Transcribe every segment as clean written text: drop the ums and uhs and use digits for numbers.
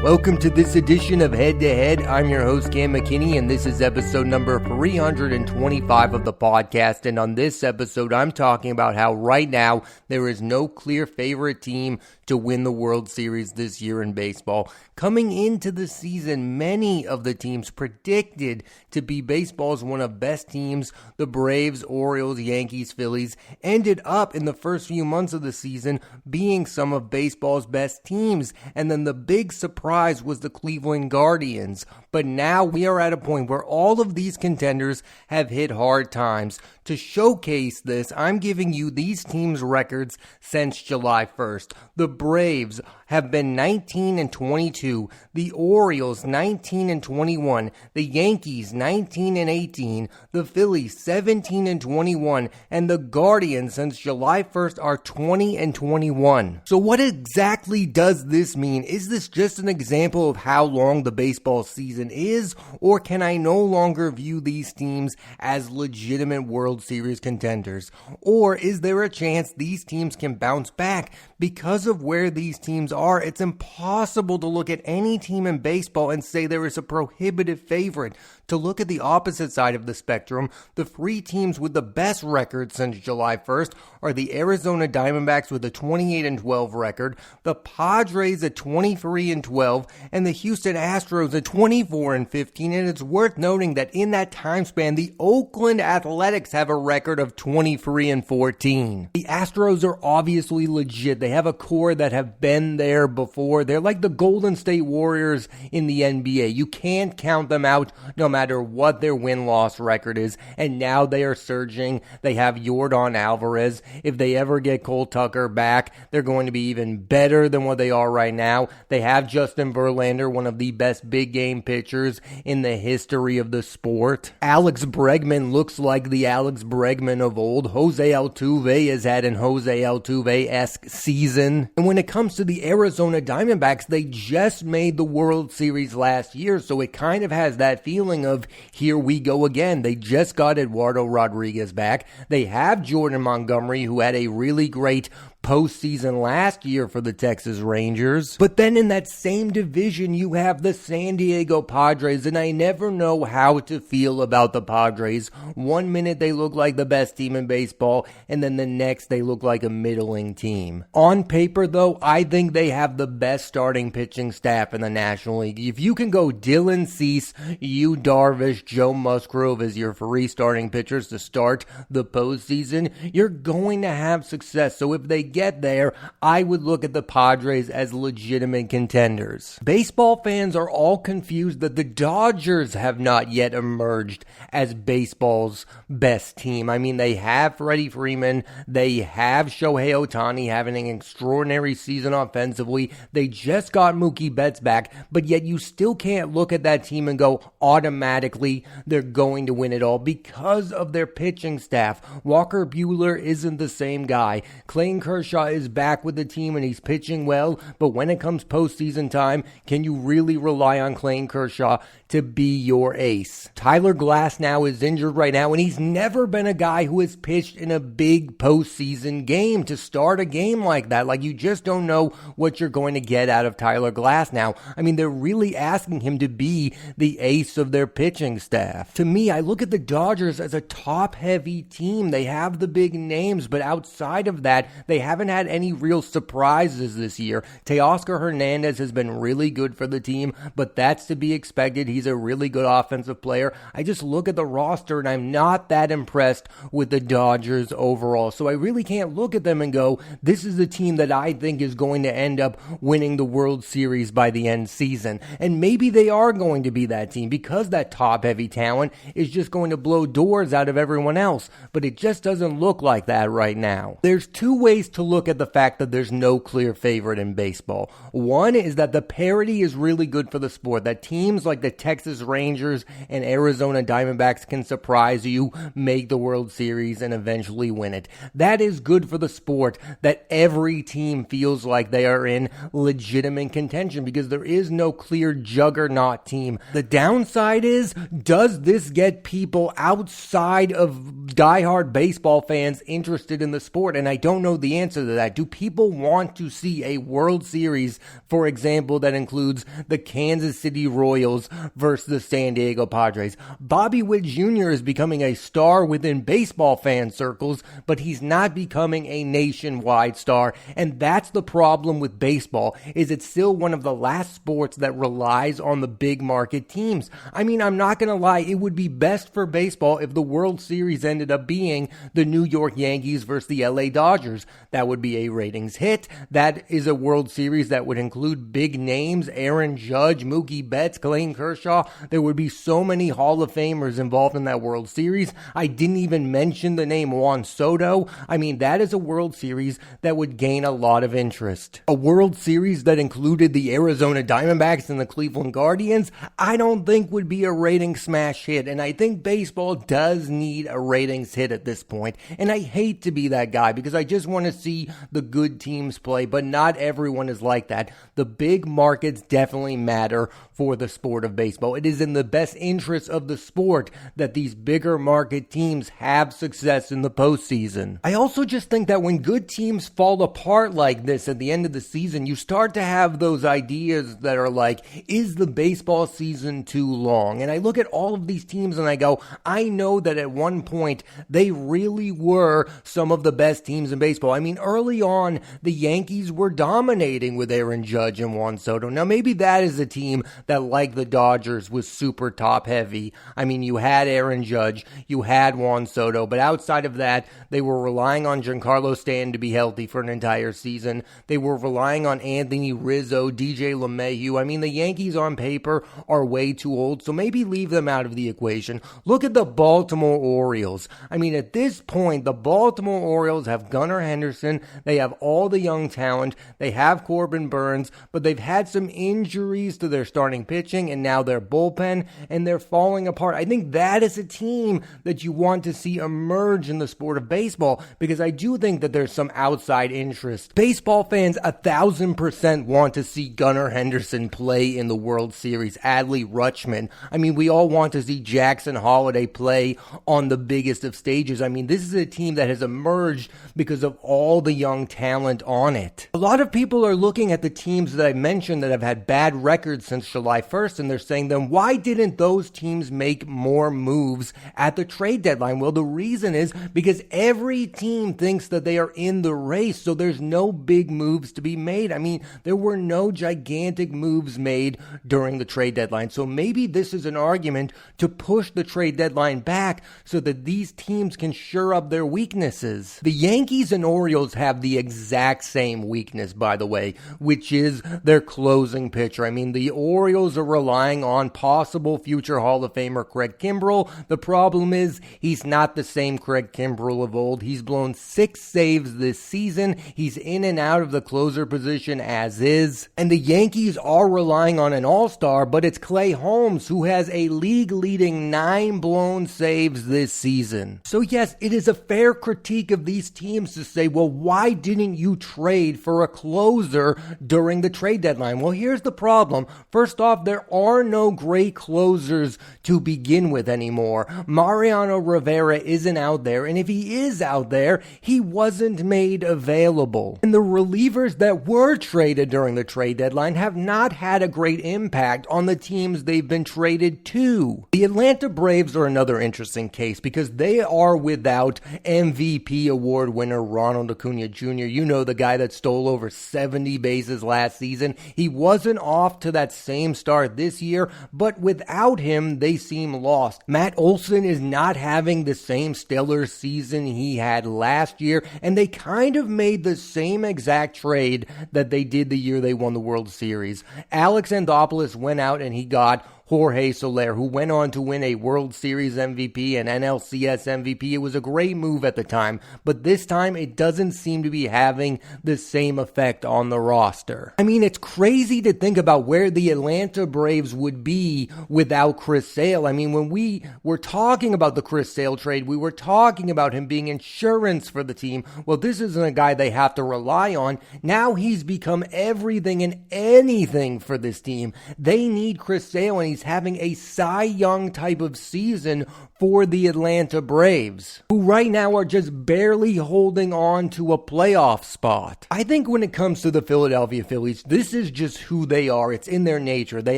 Welcome to this edition of Head to Head. I'm your host, Cam McKinney, and this is episode number 325 of the podcast. And on this episode, I'm talking about how right now there is no clear favorite team to win the World Series this year in baseball. Coming into the season, many of the teams predicted to be baseball's one of best teams. The Braves, Orioles, Yankees, Phillies ended up in the first few months of the season being some of baseball's best teams. And then the big surprise was the Cleveland Guardians. But now we are at a point where all of these contenders have hit hard times. To showcase this, I'm giving you these teams' records since July 1st. The Braves have been 19-22, the Orioles 19-21, the Yankees 19-18, the Phillies 17-21, and the Guardians since July 1st are 20-21. So what exactly does this mean? Is this just an example of how long the baseball season is, or can I no longer view these teams as legitimate World Series contenders? Or is there a chance these teams can bounce back? Because of where these teams are, it's impossible to look at any team in baseball and say there is a prohibitive favorite. To look at the opposite side of the spectrum, the three teams with the best record since July 1st are the Arizona Diamondbacks with a 28-12 record, the Padres at 23-12, and the Houston Astros at 24-15. And it's worth noting that in that time span, the Oakland Athletics have a record of 23-14. The Astros are obviously legit. They have a core that have been there before. They're like the Golden State Warriors in the NBA. You can't count them out no matter what their win-loss record is. And now they are surging. They have Yordan Alvarez. If they ever get Cole Tucker back, they're going to be even better than what they are right now. They have Justin Verlander, one of the best big game pitchers in the history of the sport. Alex Bregman looks like the Alex Bregman of old. Jose Altuve has had an Jose Altuve-esque season. And when it comes to the Arizona Diamondbacks, they just made the World Series last year, so it kind of has that feeling of here we go again. They just got Eduardo Rodriguez back. They have Jordan Montgomery, who had a really great postseason last year for the Texas Rangers. But then in that same division, you have the San Diego Padres, and I never know how to feel about the Padres. 1 minute they look like the best team in baseball, and then the next they look like a middling team. On paper, though, I think they have the best starting pitching staff in the National League. If you can go Dylan Cease, Yu Darvish, Joe Musgrove as your three starting pitchers to start the postseason, you're going to have success. So if they get there, I would look at the Padres as legitimate contenders. Baseball fans are all confused that the Dodgers have not yet emerged as baseball's best team. I mean, they have Freddie Freeman, they have Shohei Ohtani having an extraordinary season offensively, they just got Mookie Betts back, but yet you still can't look at that team and go automatically they're going to win it all because of their pitching staff. Walker Buehler isn't the same guy. Clayton Kershaw is back with the team and he's pitching well, but when it comes postseason time, can you really rely on Clayton Kershaw to be your ace? Tyler Glasnow is injured right now, and he's never been a guy who has pitched in a big postseason game. To start a game like that, like you just don't know what you're going to get out of Tyler Glasnow. I mean, they're really asking him to be the ace of their pitching staff. To me, I look at the Dodgers as a top-heavy team. They have the big names, but outside of that, they haven't had any real surprises this year. Teoscar Hernandez has been really good for the team, but that's to be expected. He's a really good offensive player. I just look at the roster and I'm not that impressed with the Dodgers overall. So I really can't look at them and go, this is the team that I think is going to end up winning the World Series by the end season. And maybe they are going to be that team because that top-heavy talent is just going to blow doors out of everyone else. But it just doesn't look like that right now. There's two ways to look at the fact that there's no clear favorite in baseball. One is that the parity is really good for the sport, that teams like the Texas Rangers and Arizona Diamondbacks can surprise you, make the World Series, and eventually win it. That is good for the sport, that every team feels like they are in legitimate contention because there is no clear juggernaut team. The downside is, does this get people outside of diehard baseball fans interested in the sport? And I don't know the answer answer to that. Do people want to see a World Series, for example, that includes the Kansas City Royals versus the San Diego Padres? Bobby Witt Jr. is becoming a star within baseball fan circles, but he's not becoming a nationwide star. And that's the problem with baseball, is it's still one of the last sports that relies on the big market teams. I mean, I'm not going to lie, it would be best for baseball if the World Series ended up being the New York Yankees versus the LA Dodgers. That would be a ratings hit. That is a World Series that would include big names, Aaron Judge, Mookie Betts, Clayton Kershaw. There would be so many Hall of Famers involved in that World Series. I didn't even mention the name Juan Soto. I mean, that is a World Series that would gain a lot of interest. A World Series that included the Arizona Diamondbacks and the Cleveland Guardians, I don't think would be a ratings smash hit. And I think baseball does need a ratings hit at this point. And I hate to be that guy because I just want to see the good teams play, but not everyone is like that. The big markets definitely matter for the sport of baseball. It is in the best interest of the sport that these bigger market teams have success in the postseason. I also just think that when good teams fall apart like this at the end of the season, you start to have those ideas that are like, is the baseball season too long? And I look at all of these teams and I go, I know that at one point they really were some of the best teams in baseball. I mean, early on, the Yankees were dominating with Aaron Judge and Juan Soto. Now, maybe that is a team that, like the Dodgers, was super top heavy. I mean, you had Aaron Judge, you had Juan Soto, but outside of that, they were relying on Giancarlo Stanton to be healthy for an entire season. They were relying on Anthony Rizzo, DJ LeMahieu. I mean, the Yankees on paper are way too old, so maybe leave them out of the equation. Look at the Baltimore Orioles. I mean, at this point, the Baltimore Orioles have Gunnar Henderson, they have all the young talent, they have Corbin Burns, but they've had some injuries to their starting pitching and now their bullpen, and they're falling apart. I think that is a team that you want to see emerge in the sport of baseball, because I do think that there's some outside interest. Baseball fans 1,000% want to see Gunnar Henderson play in the World Series, Adley Rutschman. I mean, we all want to see Jackson Holiday play on the biggest of stages. I mean, this is a team that has emerged because of all the young talent on it. A lot of people are looking at the teams that I mentioned that have had bad records since July 1st, and they're saying, then why didn't those teams make more moves at the trade deadline? Well, the reason is because every team thinks that they are in the race, so there's no big moves to be made. I mean, there were no gigantic moves made during the trade deadline, so maybe this is an argument to push the trade deadline back so that these teams can shore up their weaknesses. The Yankees and Orioles have the exact same weakness, by the way, which is their closing pitcher. I mean, the Orioles are relying on possible future Hall of Famer Craig Kimbrell. The problem is he's not the same Craig Kimbrell of old. He's blown 6 saves this season. He's in and out of the closer position as is. And the Yankees are relying on an all-star, but it's Clay Holmes who has a league-leading 9 blown saves this season. So yes, it is a fair critique of these teams to say, well, why didn't you trade for a closer during the trade deadline? Well, here's the problem. First off, there are no great closers to begin with anymore. Mariano Rivera isn't out there, and if he is out there, he wasn't made available. And the relievers that were traded during the trade deadline have not had a great impact on the teams they've been traded to. The Atlanta Braves are another interesting case because they are without MVP award winner Ronald Acuna Jr. You know, the guy that stole over 70 bases last season. He wasn't off to that same start this year, but without him, they seem lost. Matt Olson is not having the same stellar season he had last year, and they kind of made the same exact trade that they did the year they won the World Series. Alex Anthopoulos went out and he got Jorge Soler, who went on to win a World Series MVP and NLCS MVP. It was a great move at the time, but this time it doesn't seem to be having the same effect on the roster. I mean, it's crazy to think about where the Atlanta Braves would be without Chris Sale. I mean, when we were talking about the Chris Sale trade, we were talking about him being insurance for the team. Well, this isn't a guy they have to rely on. Now he's become everything and anything for this team. They need Chris Sale, and he's Phillies having a Cy Young type of season for the Atlanta Braves, who right now are just barely holding on to a playoff spot. I think when it comes to the Philadelphia Phillies, this is just who they are. It's in their nature. They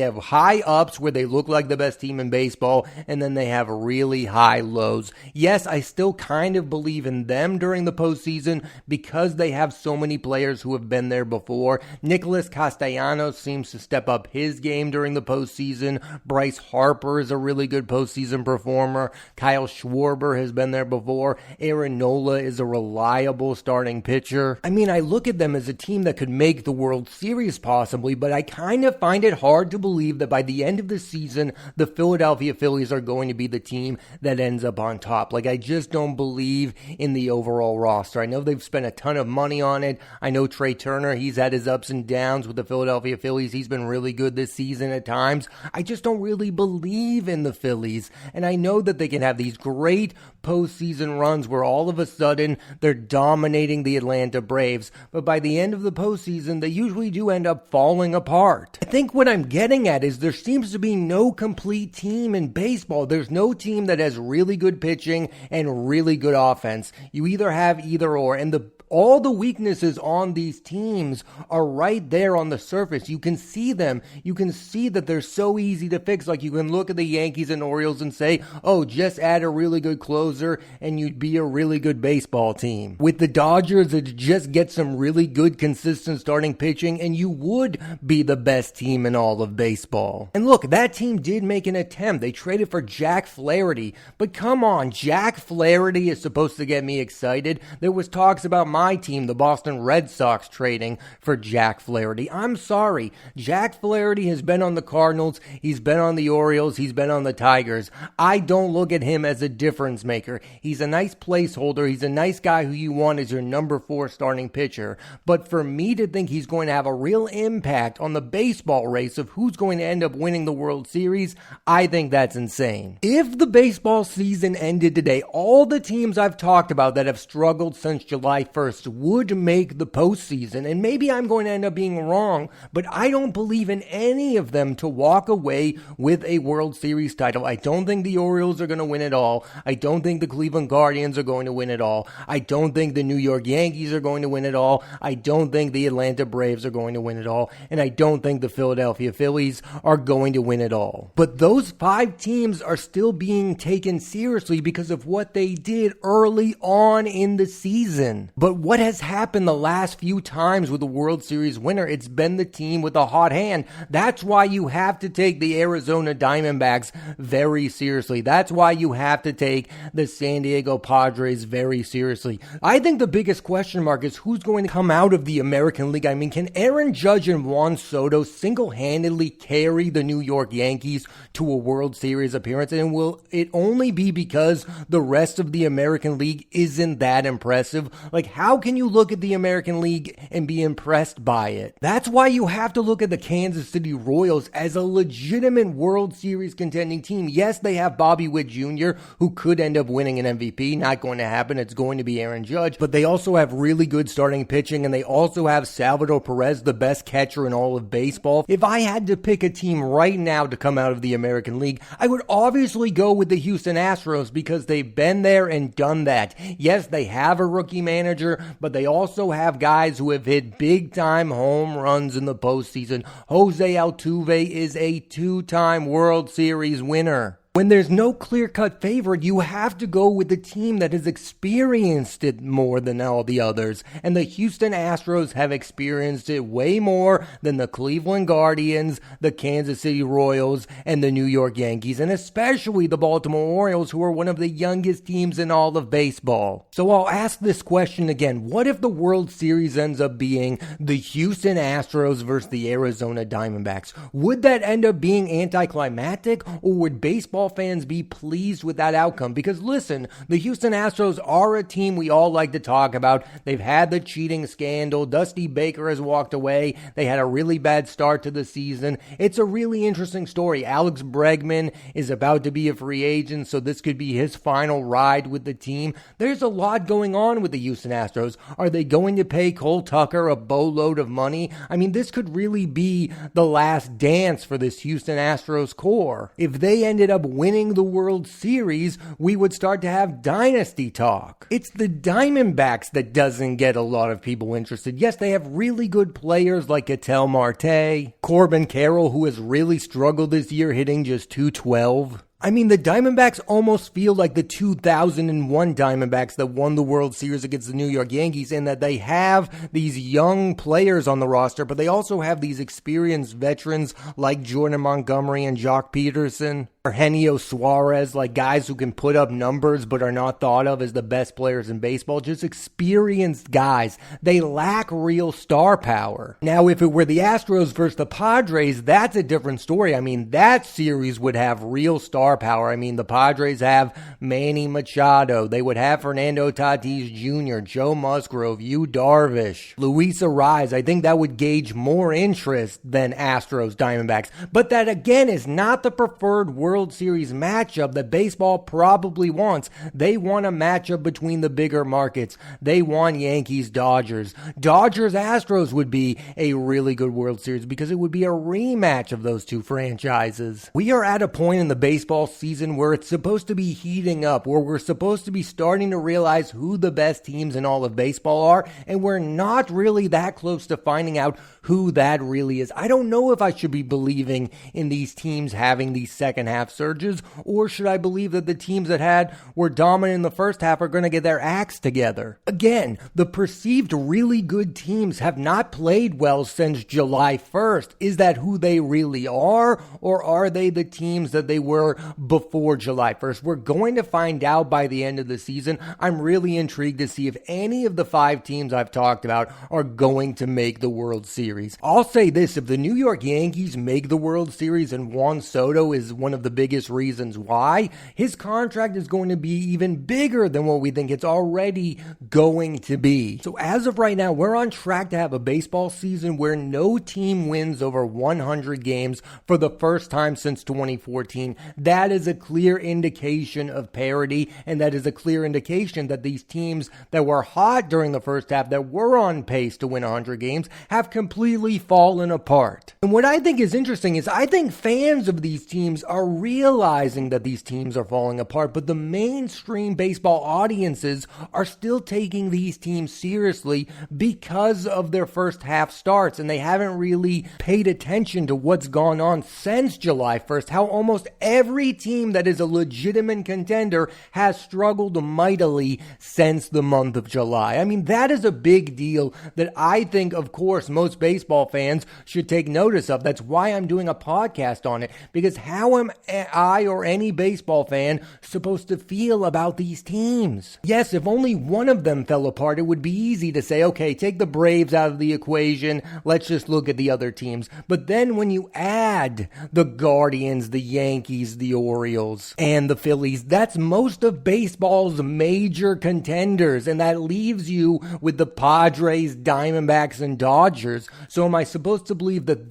have high ups where they look like the best team in baseball, and then they have really high lows. Yes, I still kind of believe in them during the postseason because they have so many players who have been there before. Nicholas Castellanos seems to step up his game during the postseason. Bryce Harper is a really good postseason performer. Kyle Schwarber has been there before. Aaron Nola is a reliable starting pitcher. I mean, I look at them as a team that could make the World Series possibly, but I kind of find it hard to believe that by the end of the season, the Philadelphia Phillies are going to be the team that ends up on top. Like, I just don't believe in the overall roster. I know they've spent a ton of money on it. I know Trey Turner, he's had his ups and downs with the Philadelphia Phillies. He's been really good this season at times. I just don't really believe in the Phillies. And I know that they can have these great postseason runs where all of a sudden they're dominating the Atlanta Braves, but by the end of the postseason, they usually do end up falling apart. I think what I'm getting at is there seems to be no complete team in baseball. There's no team that has really good pitching and really good offense. You either have either or, and all the weaknesses on these teams are right there on the surface. You can see them. You can see that they're so easy to fix. Like, you can look at the Yankees and Orioles and say, oh, just add a really good closer and you'd be a really good baseball team. With the Dodgers, it's just get some really good, consistent starting pitching and you would be the best team in all of baseball. And look, that team did make an attempt. They traded for Jack Flaherty. But come on, Jack Flaherty is supposed to get me excited. There was talks about my team, the Boston Red Sox, trading for Jack Flaherty. I'm sorry. Jack Flaherty has been on the Cardinals. He's been on the Orioles. He's been on the Tigers. I don't look at him as a difference maker. He's a nice placeholder. He's a nice guy who you want as your number 4 starting pitcher. But for me to think he's going to have a real impact on the baseball race of who's going to end up winning the World Series, I think that's insane. If the baseball season ended today, all the teams I've talked about that have struggled since July 1st would make the postseason, and maybe I'm going to end up being wrong, but I don't believe in any of them to walk away with a World Series title. I don't think the Orioles are going to win it all. I don't think the Cleveland Guardians are going to win it all. I don't think the New York Yankees are going to win it all. I don't think the Atlanta Braves are going to win it all, and I don't think the Philadelphia Phillies are going to win it all. But those 5 teams are still being taken seriously because of what they did early on in the season. But what has happened the last few times with the World Series winner? It's been the team with a hot hand. That's why you have to take the Arizona Diamondbacks very seriously. That's why you have to take the San Diego Padres very seriously. I think the biggest question mark is who's going to come out of the American League. I mean, can Aaron Judge and Juan Soto single-handedly carry the New York Yankees to a World Series appearance? And will it only be because the rest of the American League isn't that impressive? Like, how can you look at the American League and be impressed by it? That's why you have to look at the Kansas City Royals as a legitimate World Series contending team. Yes, they have Bobby Witt Jr., who could end up winning an MVP. Not going to happen. It's going to be Aaron Judge. But they also have really good starting pitching, and they also have Salvador Perez, the best catcher in all of baseball. If I had to pick a team right now to come out of the American League, I would obviously go with the Houston Astros because they've been there and done that. Yes, they have a rookie manager, but they also have guys who have hit big-time home runs in the postseason. Jose Altuve is a 2-time World Series winner. When there's no clear-cut favorite, you have to go with the team that has experienced it more than all the others. And the Houston Astros have experienced it way more than the Cleveland Guardians, the Kansas City Royals, and the New York Yankees, and especially the Baltimore Orioles, who are one of the youngest teams in all of baseball. So I'll ask this question again. What if the World Series ends up being the Houston Astros versus the Arizona Diamondbacks? Would that end up being anticlimactic, or would baseball baseball fans be pleased with that outcome? Because listen, the Houston Astros are a team we all like to talk about. They've had the cheating scandal. Dusty Baker has walked away. They had a really bad start to the season. It's a really interesting story. Alex Bregman is about to be a free agent, so this could be his final ride with the team. There's a lot going on with the Houston Astros. Are they going to pay Cole Tucker a boatload of money? I mean, this could really be the last dance for this Houston Astros core. If they ended up winning the World Series, we would start to have dynasty talk. It's the Diamondbacks that doesn't get a lot of people interested. Yes, they have really good players like Ketel Marte, Corbin Carroll, who has really struggled this year, hitting just .212. I mean, the Diamondbacks almost feel like the 2001 Diamondbacks that won the World Series against the New York Yankees, in that they have these young players on the roster, but they also have these experienced veterans like Jordan Montgomery and Jock Peterson, or Eugenio Suarez, like guys who can put up numbers but are not thought of as the best players in baseball. Just experienced guys. They lack real star power. Now, if it were the Astros versus the Padres, that's a different story. I mean, that series would have real star power. I mean, the Padres have Manny Machado. They would have Fernando Tatis Jr., Joe Musgrove, Yu Darvish, Luis Ariz. I think that would gauge more interest than Astros Diamondbacks. But that, again, is not the preferred World Series matchup that baseball probably wants. They want a matchup between the bigger markets. They want Yankees Dodgers. Dodgers Astros would be a really good World Series because it would be a rematch of those two franchises. We are at a point in the baseball season where it's supposed to be heating up, where we're supposed to be starting to realize who the best teams in all of baseball are, and we're not really that close to finding out who that really is. I don't know if I should be believing in these teams having these second half surges, or should I believe that the teams that were dominant in the first half are going to get their acts together? Again, the perceived really good teams have not played well since July 1st. Is that who they really are, or are they the teams that they were before July 1st? We're going to find out by the end of the season. I'm really intrigued to see if any of the 5 teams I've talked about are going to make the World Series. I'll say this, if the New York Yankees make the World Series, and Juan Soto is one of the biggest reasons why, his contract is going to be even bigger than what we think it's already going to be. So as of right now, we're on track to have a baseball season where no team wins over 100 games for the first time since 2014. That is a clear indication of parity, and that is a clear indication that these teams that were hot during the first half, that were on pace to win 100 games, have completely fallen apart. And what I think is interesting is I think fans of these teams are realizing that these teams are falling apart, but the mainstream baseball audiences are still taking these teams seriously because of their first half starts, and they haven't really paid attention to what's gone on since July 1st, how almost every team that is a legitimate contender has struggled mightily since the month of July. I mean, that is a big deal that I think, of course, most baseball fans should take notice of. That's why I'm doing a podcast on it, because how am I or any baseball fan supposed to feel about these teams? Yes, if only one of them fell apart, it would be easy to say, okay, take the Braves out of the equation, let's just look at the other teams. But then when you add the Guardians, the Yankees, the Orioles, and the Phillies, that's most of baseball's major contenders, and that leaves you with the Padres, Diamondbacks, and Dodgers. So am I supposed to believe that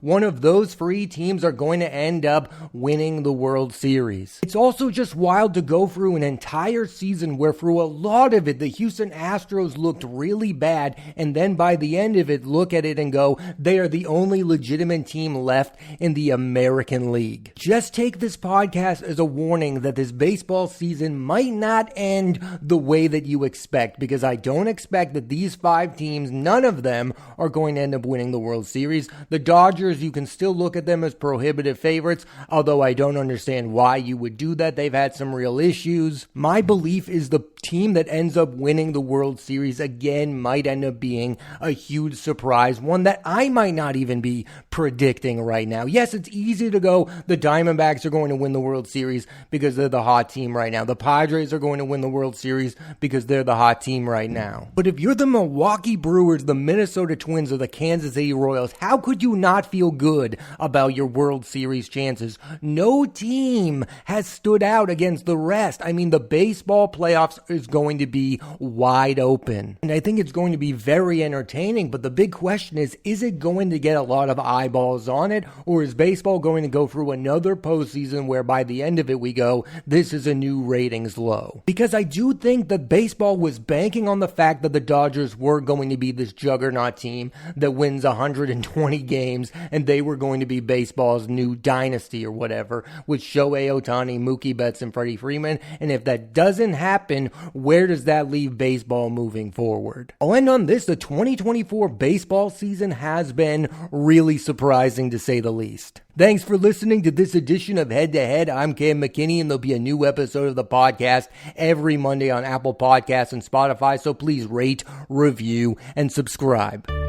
one of those 3 teams are going to end up winning the World Series? It's also just wild to go through an entire season where through a lot of it, the Houston Astros looked really bad, and then by the end of it, look at it and go, they are the only legitimate team left in the American League. Just take this podcast as a warning that this baseball season might not end the way that you expect, because I don't expect that these 5 teams, none of them, are going to end up winning the World Series. The Dodgers, you can still look at them as prohibitive favorites, although I don't understand why you would do that. They've had some real issues. My belief is the team that ends up winning the World Series again might end up being a huge surprise, one that I might not even be predicting right now. Yes, it's easy to go, the Diamondbacks are going to win the World Series because they're the hot team right now. The Padres are going to win the World Series because they're the hot team right now. But if you're the Milwaukee Brewers, the Minnesota Twins, or the Kansas City Royals, how could you not feel good about your World Series chances? No team has stood out against the rest. I mean, the baseball playoffs is going to be wide open. And I think it's going to be very entertaining, but the big question is it going to get a lot of eyeballs on it, or is baseball going to go through another postseason where by the end of it we go, this is a new ratings low? Because I do think that baseball was banking on the fact that the Dodgers were going to be this juggernaut team that wins 120 games, and they were going to be baseball's new dynasty or whatever, with Shohei Ohtani, Mookie Betts, and Freddie Freeman. And if that doesn't happen, where does that leave baseball moving forward? I'll end on this. The 2024 baseball season has been really surprising, to say the least. Thanks for listening to this edition of Head to Head. I'm Cam McKinney, and there'll be a new episode of the podcast every Monday on Apple Podcasts and Spotify, so please rate, review, and subscribe.